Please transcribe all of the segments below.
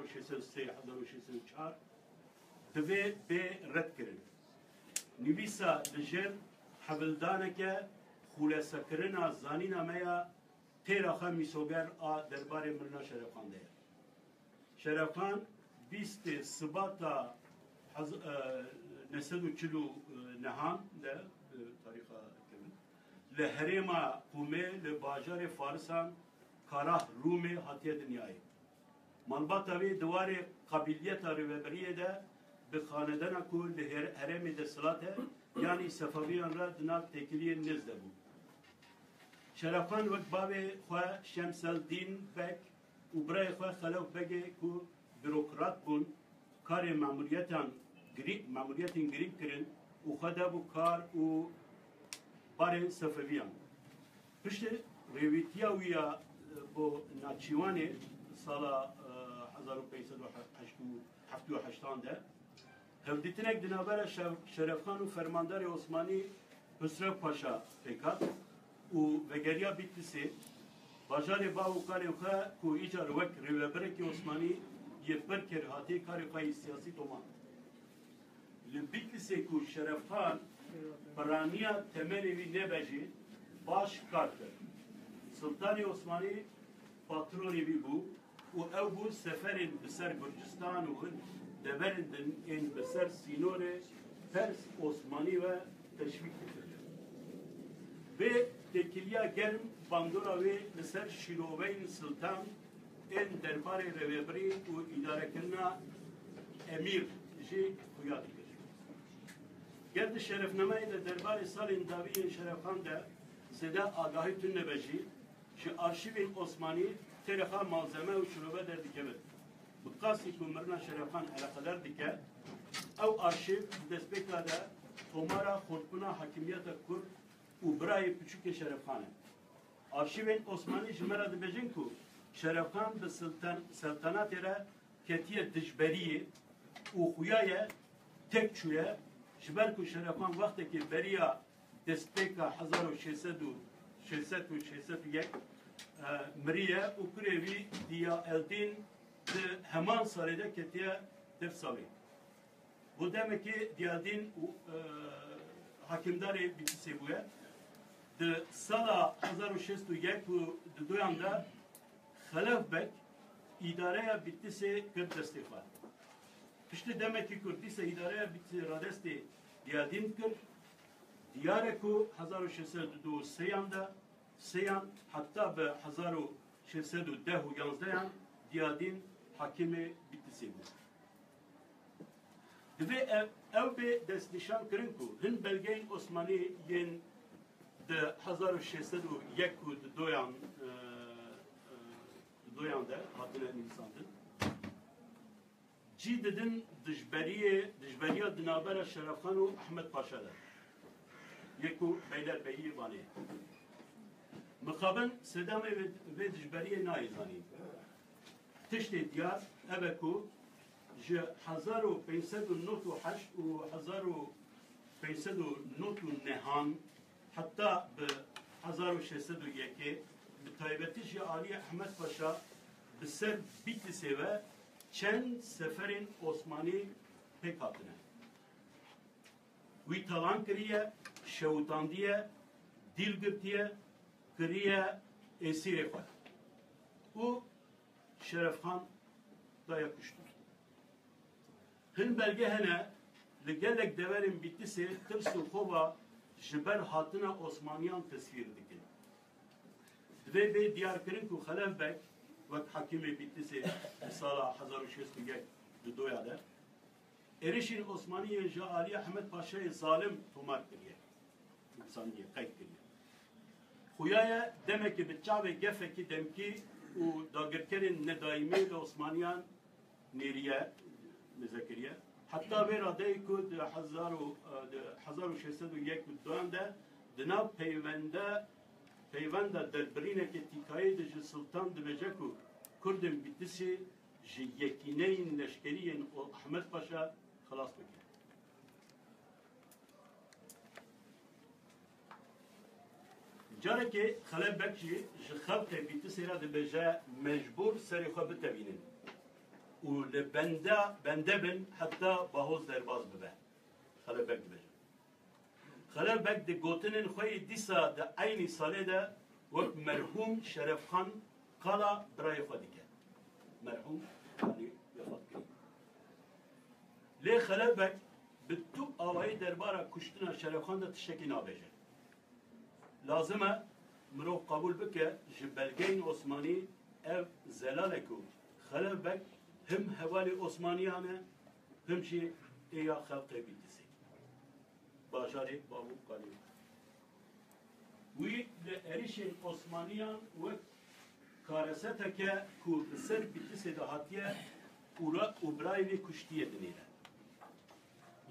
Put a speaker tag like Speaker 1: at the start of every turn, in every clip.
Speaker 1: 1603-1604 دوی به رد کرن نویسا دجر حبلدانکه خولسکرنا زانینا میا تیرا خمی سوگر درباره مرنا شرفخان ده شرفخان 20 سباتا نسد و چلو نهان ده تاریخا کمن لحرما قومه لباجار فارسان کاراه رومه هاتیه دنیای منبطه وی دوار قبیلیت روبریه ده به خاندان کو لحرم دستلاته یعنی صفویان را دناب تکلیه نزده بود شرفخان وقت بابه خواه شمس الدین بک و برای خواه خلوف بگه که بروکرات بون کار ماموریتین گریب کرن و خواه ده بو کار و بار صفویان پشت رویتیا ویا بو ناچیوانه سال 1578 ده هفدیتنک دنابر شرفخان و فرماندار عثمانی حسرو پاشا پیکات و وگریا بیتسی باجار باو کاری خواه کو ایجار وک روبرک عثمانی یه برکر هاتی کاری خواه سیاسی تومان لبیتسی کو شرفخان برانیا تمری وی نبجی باش کار کرد سلطان عثمانی پاترونی وی بو و او بو سفرین بسر گرجستان و دبرندن این بسر سینور پرس عثمانی و تشویق کرد به تکیلیا گرم باندورا و بسر شیروین سلطان این دربار روبری و اداره کرنا امیر جی خویات کرد گرد شرفنامه ده دربار سال انداوی شرفخان ده زده آگاهی تون نبجی شی آرشیو عثمانی ترخا malzeme و شروبه در دیگه بد بقاسی که مرنا شرفخان علاقدار دیگه او آرشیو دستبکا ده تومارا خودبونا حکمیت کرد و برای پچوک شرفخانه آرشیو عثمانی جمعه ده بجن که شرفخان به سلطنات را کتیه دجبریه و خویای تک چویه جبر کو شرفخان وقتی که بریا دستبکا 1601 مریه و کروی دیا الدین ده همان ساله ده کتیه دف ساله bu demek ki diyadin hakimdari bitisi bu ya de sala 1601 bu doyanda xalaf bek idareye bitisi kırk destekler işte demek ki kurdise idareye bitisi radesti diyadin kır diyare ku 1602 seyanda seyan hatta be 1610 11 diyadin hakimi bitisi bu ve ev be destnişan kırın ku hin belgeyin Osmani yen de 1601 ku doyan da hatine insandı. Cidden dijberiye dinabera Şerefxan u Ahmet Paşa'da. Yeku Beylerbeyi vani. Mıkabın Sedam ve dijberiye naizani. Tişte diyar eveku ج 1598 و 1509 نهان حتی به 1601 به تایبتی جعالی احمد پاشا به سر بیتسی و چند سفرین عثمانی پکاتنه وی تالان کریه شوتاندیه دیلگرتیه کریه اسیر خود و شرفخان daya kuştur. Hin belge hene ligelek deverin bitisi tırsu kova jiber hatına Osmaniyan tesvir dikin. Dve be diyar kirin ku Xelef Bek vek hakimi bitisi sala 1601 doya da erişin Osmaniye Jali Ahmet Paşa'yı zalim tomar kiriye. İnsaniye kayıt kiriye. Huyaya demek ki bitçave gefeki demki u dagirkerin nedaimi ve Osmaniyan neriye مذکریه حتی به رادهی که در 1601 دانده دناب پیونده در برینه که تیکایی در سلطان دبجه که کردن بیتسی جی یکینه این لشکری احمد پاشا خلاص بکن جاره که خلف بکشی جی خلق بیتسی را دبجه مجبور سری خواه بتبینن و لبنده بن حتى باهوز درباز ببه خلبك ببه خلبك دي قوتنن خوي ديسا دا عيني سالي دا وقت مرحوم شرف خان قالا براي خودك مرحوم يعني يفضل كريم ليه خلبك بتو آوائي دربارا كشتنا شرف خان دا تشكي نابجه لازمه مرو قبول بك جبلگين عثماني ev zelaleku xelebek hem hevali Osmaniyane hem şi eya xalqe bitisi bajarı babu kali we le erişin Osmaniyan ve karaseteke ku ser bitisi de hatiye ura ubrayli kuştiye dinire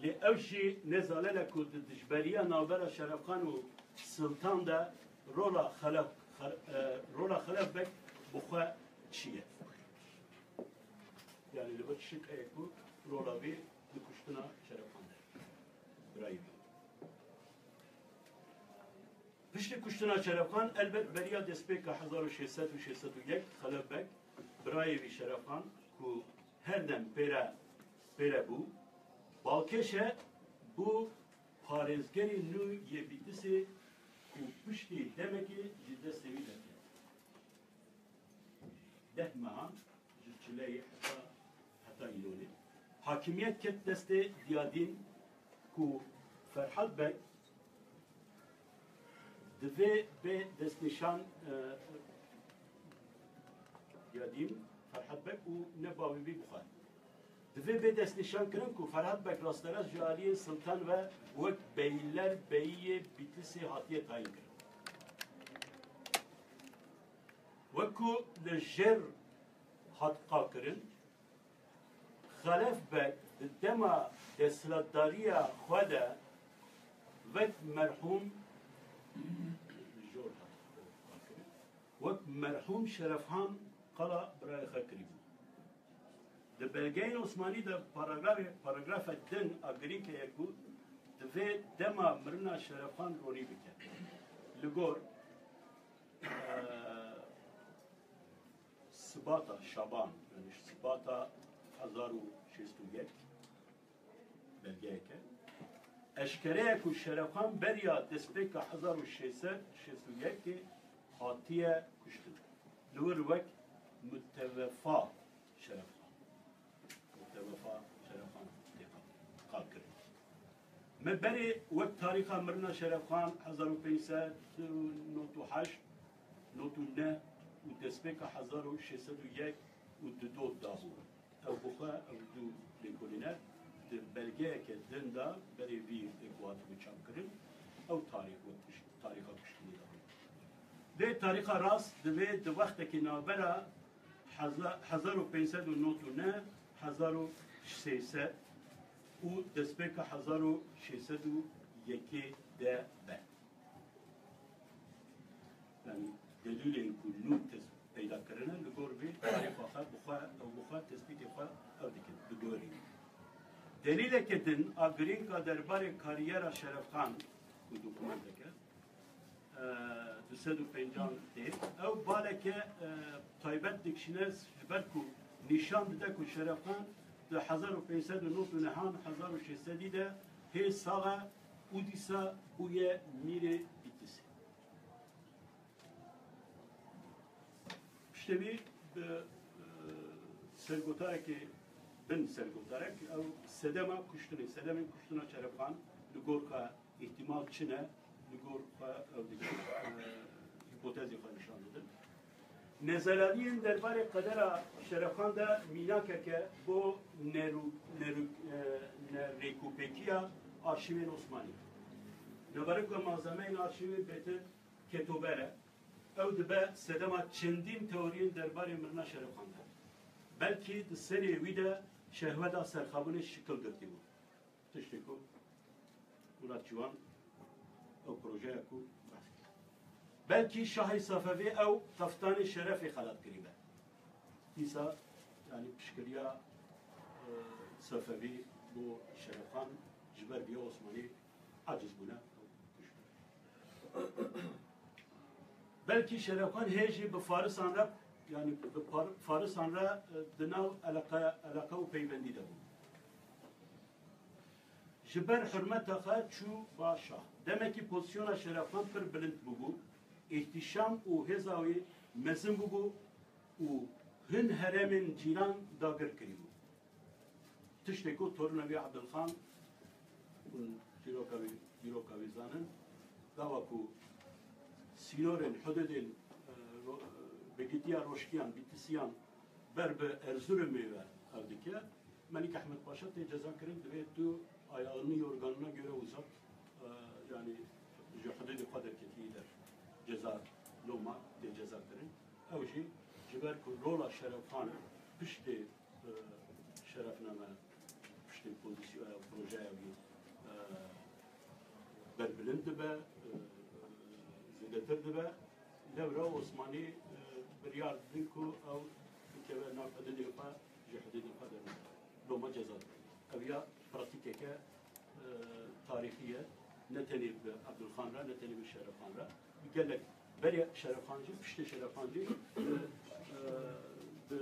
Speaker 1: le evşi nezalele ku dijberiya navbera Şerefxan u Sultan da rola xelebek بخوا چیه yani لبا تشك ايكو رولا بي لكشتنا شرفانده برای بي پشت کشتنا شرفخان البت بریا دسپیک 1601 خلبک برای بی شرفخان کو هر دم پره بو بالکشه بو پارێزگەری نو یە بیتسێ و پشتی دەمێکی ji destê wî derket. 10 mehan ji çileyê heta îlonê. Hakimiyet ket destê Diyadîn ku Ferhat Bey divê bê destnîşan Diyadîn Ferhat Bey û ne bavê wî bixwe. Divê bê destnîşan kirin ku Ferhat Bey rastera ji aliyê Sultan ve wek beyler beyiyê Bitlisê hatiye tayin kirin. Wekû li jêr hat qakirin, Xelef Bey di dema desthilatdariya xwe de wek merhûm wek merhûm Şerefxan qala birayê xwe kirîbû. Di belgeyên Osmanî de paragrafa din a girînkeye ku divê dema mirina Şerefxan ronî bike. Li gor Sibata Şaban, yani Sibata 1601 belgeyeke. Eşkereye ku Şerefxan beriya destpêka 1601 hatiye kuştin. Li wir wek müteveffa Şerefxan. Müteveffa Şerefxan qal kirin. Me berê wek tarîxa mirina Şerefxan 1598 9 û destpêka 1601 û di dod dabû. Ew bixwe ew du lêkolîner di belgeyeke din da berê vî hatibû çapkirin ew tarîxa kuştinê da. Lê tarîxa rast divê di wextekê navbera 1599 1300 û destpêka 1601 de be. Yani delîlên ku nû peyda kirine li gor vê tarîxa xwe bixwe tespîtê xwe ew dikin bi gorî. Delîleke din a girînka derbarê kariyera Şerefxan ku dokûmenteke 250 tê ew baleke taybet dikişîne ji ber ku nîşan dide ku Şerefxan di 1599 1600 de hê saxa û dîsa û ye mîrê Bitlisê. Piştevî bi sergotarekê bin sergotarek ew sedema kuştinê sedemên kuştina Şerefxan li gor xwe îhtimal çine li gor xwe ew dikin hipotezê xwe nîşan didin. Nezelaniyên derbarê qedera Şerefxan de mînakeke bo nerêkûpêkiya arşîvên Osmanî. Li ku malzemeyên arşîvê bêtir ketober e. Ew dibe sedema çendîn teoriyên derbarê mirina Şerefxan de. Belkî di serê wî de şehweta serxabûnê şikil girtî bû. Tiştê ku wila ciwan ew projeya ku belkî Şahê Safevî ew qeftanê şerefê xelat kirîbe. Dîsa yani piştgiriya Safevî bo Şerefxan ji ber biya Osmanî aciz bûne. Belkî Şerefxan hêjî bi Farisan re yani Farisan ra dinav alaka u peyvendi de bu. Jiber hürmeta xwe çû başa. Demek ki pozisyona şerefan pir bilind bûbû. İhtişam û hêza wî mezin bûbû û hin heremên cîran dagir kirîbû. Tiştê ku torûna wî Abdulxan çîroka wî zanin dava ku sînorên hududên begitiya roşkiyan bitisiyan ber bi Erzurumê ve ev dike Melik Ahmed Paşa tê ceza kirin divê tu ayağını yorganına göre uzat yani ji hududê xwe derketî der ceza loma tê ceza kirin ew jî ji ber ku rola şerefxan piştê şerefname piştê pozisyona projeya wî berbilind dibe zêdetir dibe devra Osmanî biryar didin ku ew bikeve nav hududê xwe ji hududê xwe derine loma ceza ev ya pratikeke tarihiye ne tenê bi Abdulxan ra ne tenê bi Şerefxan ra gelek berê Şerefxancî piştê Şerefxancî bi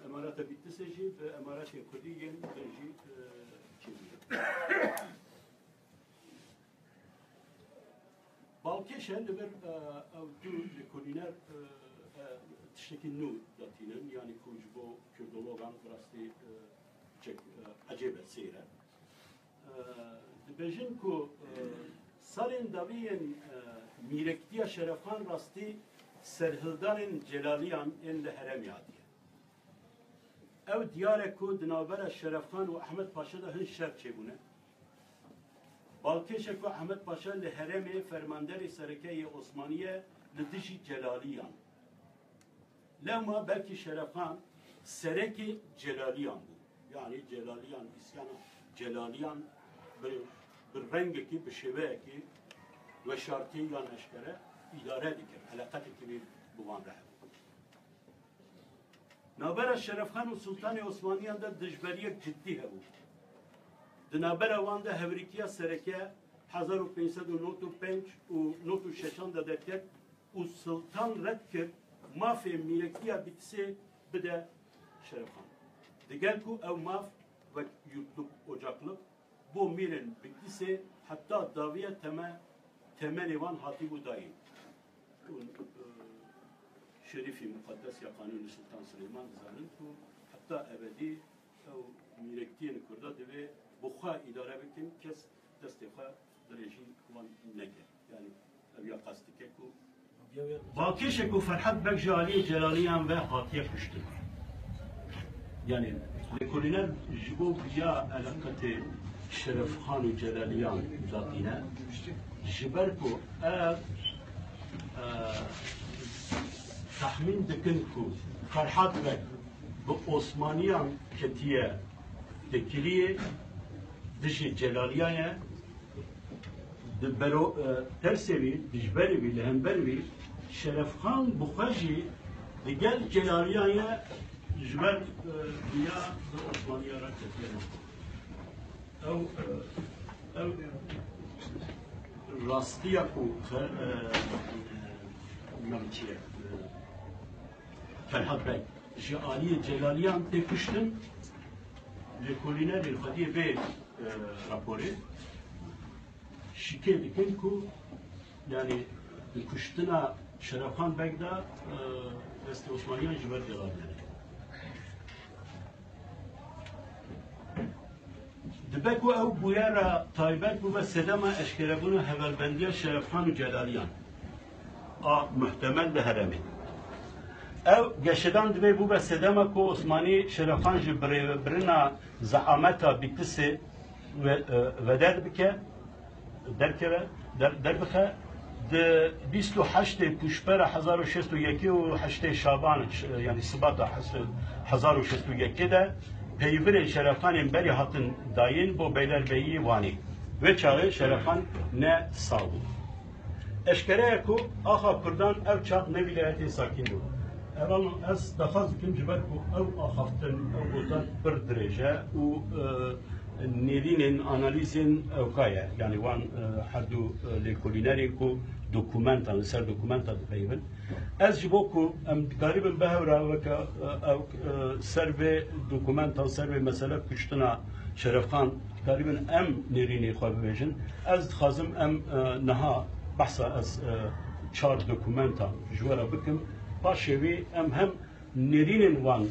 Speaker 1: Emarata Bitlisê jî bi Emaratên Kurdî yên din jî çêbûye. Balkêşe li ber ew du li kulîner tiştekî nû datînin yani ku ji bo Kurdologan rastî acêb e sêr e. Dibêjin ku salên daviyên mîrektiya Şerefxan rastî serhildanên celaliyan ên li herem yadiye. Ew diyare ku di navbera Şerefxan û Ahmed Paşa da hin şer çêbûne. Balkêşe ku Ahmed Paşa li heremê fermanderê Serekeyê Osmaniye li dijî celaliyan. Lema belkî Şerefxan Serekê celaliyan bû. Yani celaliyan, isyana celaliyan bir rengekî, bir şêveyekî ve şartî yan eşkere idare dikir. Alaqetekî wî bi wan re hebû. Navbera Şerefxan û Sultanê Osmaniyan da dijberiyek ciddî hebû. Di navbera wan de hevrikiya Sereke 1595 û 96 da derket û Sultan red kir mafê mîrekiya Bitlisê bide Şerefxan. Digel ku ew maf ve yurtluk ocaklık bu mîrên Bitlisê hatta daviye temelê wan hatîbû dayîn. Şerîfî mukaddes ya Kanûnî Sultan Süleyman dizanin ku hatta ebedî ew mîrektiyên Kurda divê bi xwe îdare bikin kes destê xwe dirêjî wan neke. Yani ev ya qas dike ku Balkêşe ku Ferhat Bek ji aliyê Celaliyan ve hatiye kuştin. Yani Lekoliner ji bo ya alaqetê Şerefxan û Celaliyan zatîne ji ber ku ev tahmin dikin ku Ferhat Bek bi Osmaniyan ketiye dekiliyê dijî Celaliyanê di bero tersê wî dijberê wî li hember wî Şerefxan bi xwe jî digel Celaliyanê ji ber ya di Osmaniya ra ketiye ew rastiya ku namçiye Ferhat Bey ji aliyê Celaliyan tê kuştin li kulînerê xwediyê vê raporê şikê dikin ku yani di kuştina Şerefxan Bek da destê Osmaniyan ji ber Celaliyanê. Dibe ku ew bûye ra taybet bû ve sedema eşkerebûna hevalbendiya Şerefxan û Celaliyan a muhtemel li heremê. Ew geşedan dibe bû ve sedema ku Osmanî Şerefxan ji birêvebirina zehameta Bitlisê ve derbixe di 28 Puşbera 1601 û 8 Şaban yani Sibata 1601 de peyvîrê Şerefxanên berî hatin dayîn bo Beylerbeyî Wanî. Ve çaxê Şerefxan ne sağ bû. Eşkereye ku axa Kurdan ev çax ne vilayetê sakîn bû. Evan ez daxwaz dikim ji ber ku ew axaftin ew bozan pir dirêj e û
Speaker 2: نيرين أناليزين أوكايا يعني وان حدو لكوليناريكو دوكومنتا سر دوكومنتا تقريبا از جبوكو ام تقريبا بهورا وكا او سيرفي دوكومنتا سيرفي مسألة كشتنا شرف خان تقريبا ام نيريني خواب بيجن از خازم ام نها بحثا از چار دوكومنتا جوارا بكم باشوي ام هم نيرين وان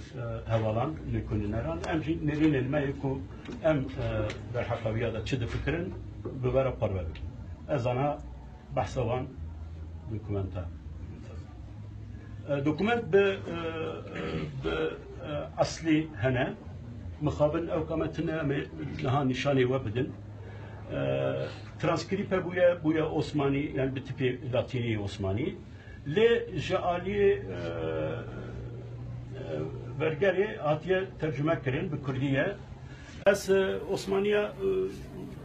Speaker 2: هوالان لكوليناران ام جي نيرين المايكو ام در حقاوية دا چد فكرن ببارا قربا بكم از انا بحثا وان دوكومنتا دوكومنت بأصلي هنا مخابن أو كمتنا لها نشاني وبدن ترانسكريبا بويا عثماني يعني بتبي لاتيني عثماني لجعالي برجري هاتيه ترجمة كرين بكردية أس عثمانية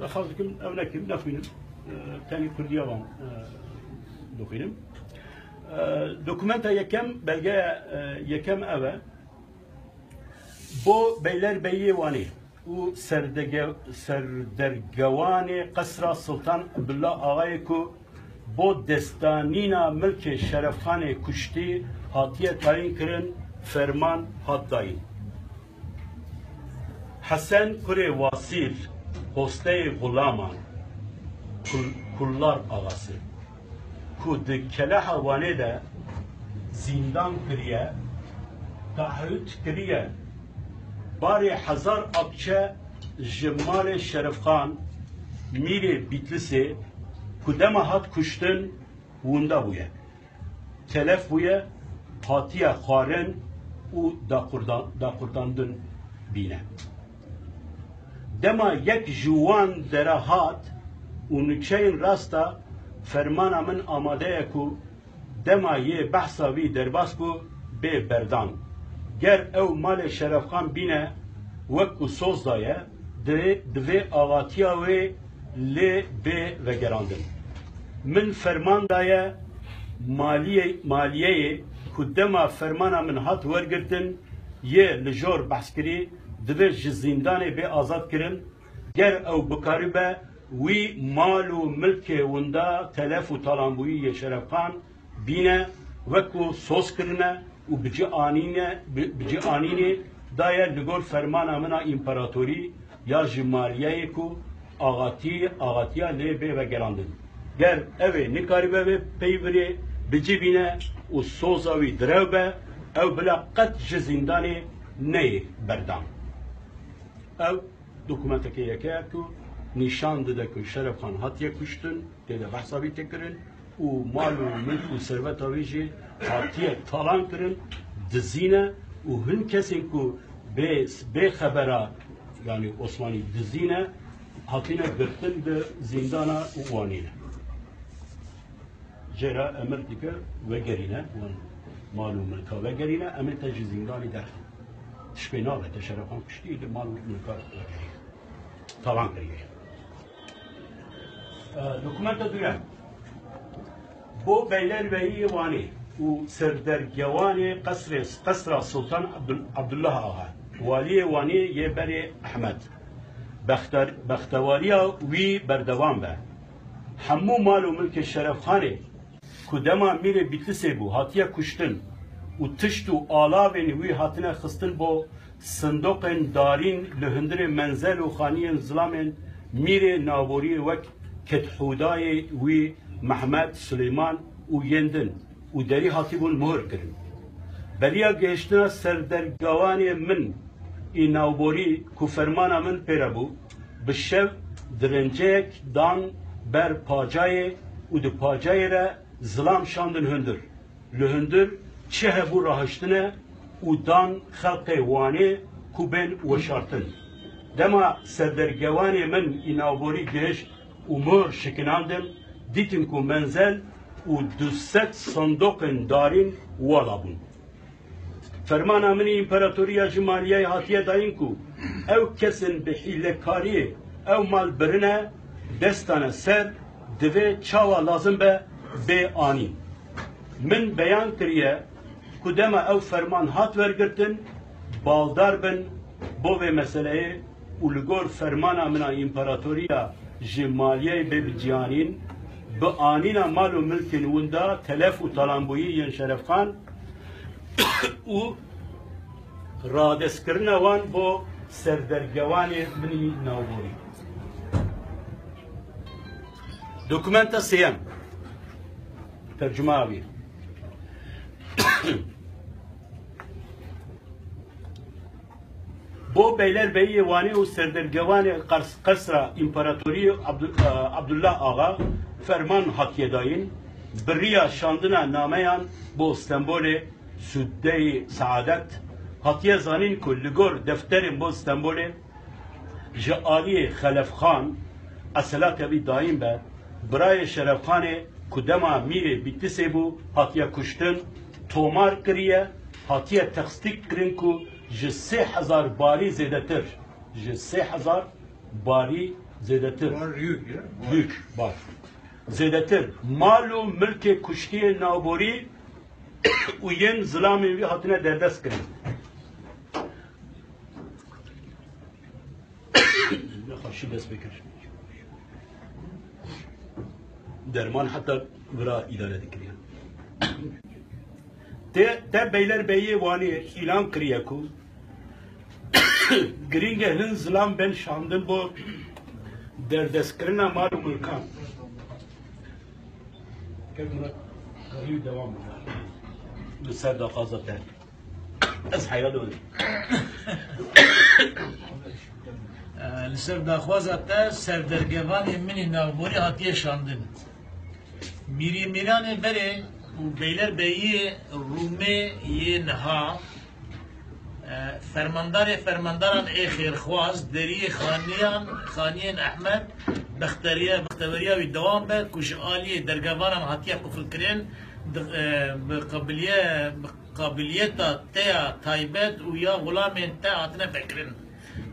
Speaker 2: أخذكم أو نكم نفينم تاني كردية وان دخينم دوكومنتا يكم بلغا يكم أبا بو بيلر بيواني و سردرگواني قصر السلطان بالله آغايكو بو دستانينا ملك شرف خان كشتي هاتيه تعين كرن فرمان هات داين حسن كري واسيل هستي غلامان كلار آغاسي کود کلاح وانه ده زندان کریه تحریت کریه باری هزار اکچه جمال شرف خان میره بیتلسه کدام هات کشتن وندا بویه تلف بویه هاتیه خارن و داقرداندن بینه دما یک جوان دره هات و نکشین راستا فرمان من آماده کو دما یه بحثا وی درباس کو به بردان گر او مال شرف خان بینه وکو سوز دایه دوی آغاتیا وی لی به وگراندن من فرمان دایه مالیه کو دما فرمان من هات ورگرتن یه لجور بحث کری دوی جزیندان به آزاد کرن گر او بکاری به وی مال و ملک وندا تلف و طالنبویی شرف خان بینه وکو سوز کرنه و بجی آنینه دایر لگور فرمان امنا امپراتوری یا جمالیه کو آغاتیا لی به و گراندن گر اوه نکاری به پیوری بجی بینه و سوزاوی درو به او بلا قد جزیندانی نه بردان او دوکومنت که یکی اکو نشان داده که شرف خان هاتیه کشتن دیده بحثا بی تکرن و مال و ملک و ثروت آویجی هاتیه تالان کرن دزینه و هن کسی که به خبره یعنی عثمانی دزینه هاتینه گرتن به زندانا وانینه جرا امر دیگه وگرینه مال و ملکا وگرینه امر تجی زندانی درخن تشبیناله تشرف خان کشتی مال و ملکا وگرینه تالان کریه دوکومنتا دویم بو بيلر بهي واني وسردرجواني قصر سلطان عبد الله آغا والي واني يبري أحمد بختواريا وي بردوان به همو مال و ملك الشرف خاني كدما ميري بيتلسي بو هاتيا كشتن و تشت و آلاوين وي هاتنا خستن بو صندوق دارين لهندر منزل و خاني ظلامين ميري نابوري وك کتحودای وی محمد سلیمان و یندن و دری هاتیبون مهر کرن بریا گشتنا سردرگوانی من این نوبوری که فرمانا من پیربو بشو درنجک دان بر پاجای و دو پاجای را ظلام شاندن هندر لهندر چه هبو راهشتنه و دان خلق وانی کوبن و شارتن دما سردرگوانی من این نوبوری گشت umur şekinandın ditin ku menzel u 200 sondokın darin walabun fermana min imparatoriya jimaliye hatiye dayın ku ev kesin bi hilekari ev mal birine destane ser deve çava lazım be ani min beyan kiriye ku dema ev ferman hat vergirtin baldar bin bu ve meseleyi ولگور فرمانا من امپراتوریا جمالیه ببجیانین به آنینا مال و ملک نوندا تلف و طالنبویی ین شرف خان و رادس کرنا وان بو سردرگوان منی ناوبوری دوکومنتا سیم ترجمه آبی بو بeylerbeyi وانی و سردرگوان قصر امپراتوری عبدالله آقا فرمان حکیه داین بریا شاندنا نامهان بو استنبول سوده سعادت حکیه زانین که لگور دفترین بو استنبول جعالی خلف خان اصلات بی دایم به برای شرف خان کدما میره بیتیسه بو حکیه کشتن تومار کریه حکیه تخستیک کرن که ji 3000 barî zêdetir. Ji 3000 barî zêdetir. Yük bar. Zêdetir. Mal û milkê kuştiyê navborî û yên zilamê wî hatine derdest kirin. Nexweşî dest bikir. Derman heta vira îdare dikiriye. Te beylerbeyî wanî îlan kiriye ku گرینگ هن زلام بن شاندن با دردستکرنا مال و ملکان که گریو دوام بسر داخازه تر از حیاء دونی
Speaker 3: لسر داخوازه تر سردرگوان منی ناغبوری هاتیه شاندن میری میران بره و بیلر بیی رومه یه نها فرمانداران ای خیرخواز دری خانیان احمد بختریا و دوام به کش آلی درگوانان هاتیه قفل کرن قابلیت تیا تایبت و یا غلامین تا هاتنه فکرن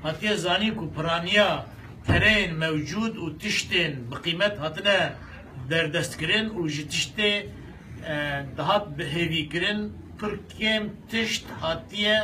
Speaker 3: هاتیه زانی که پرانیا ترین موجود و تشتین بقیمت هاتنه دردست کرن و جی تشتی دهات بهیوی کرن پر کم تشت هاتیه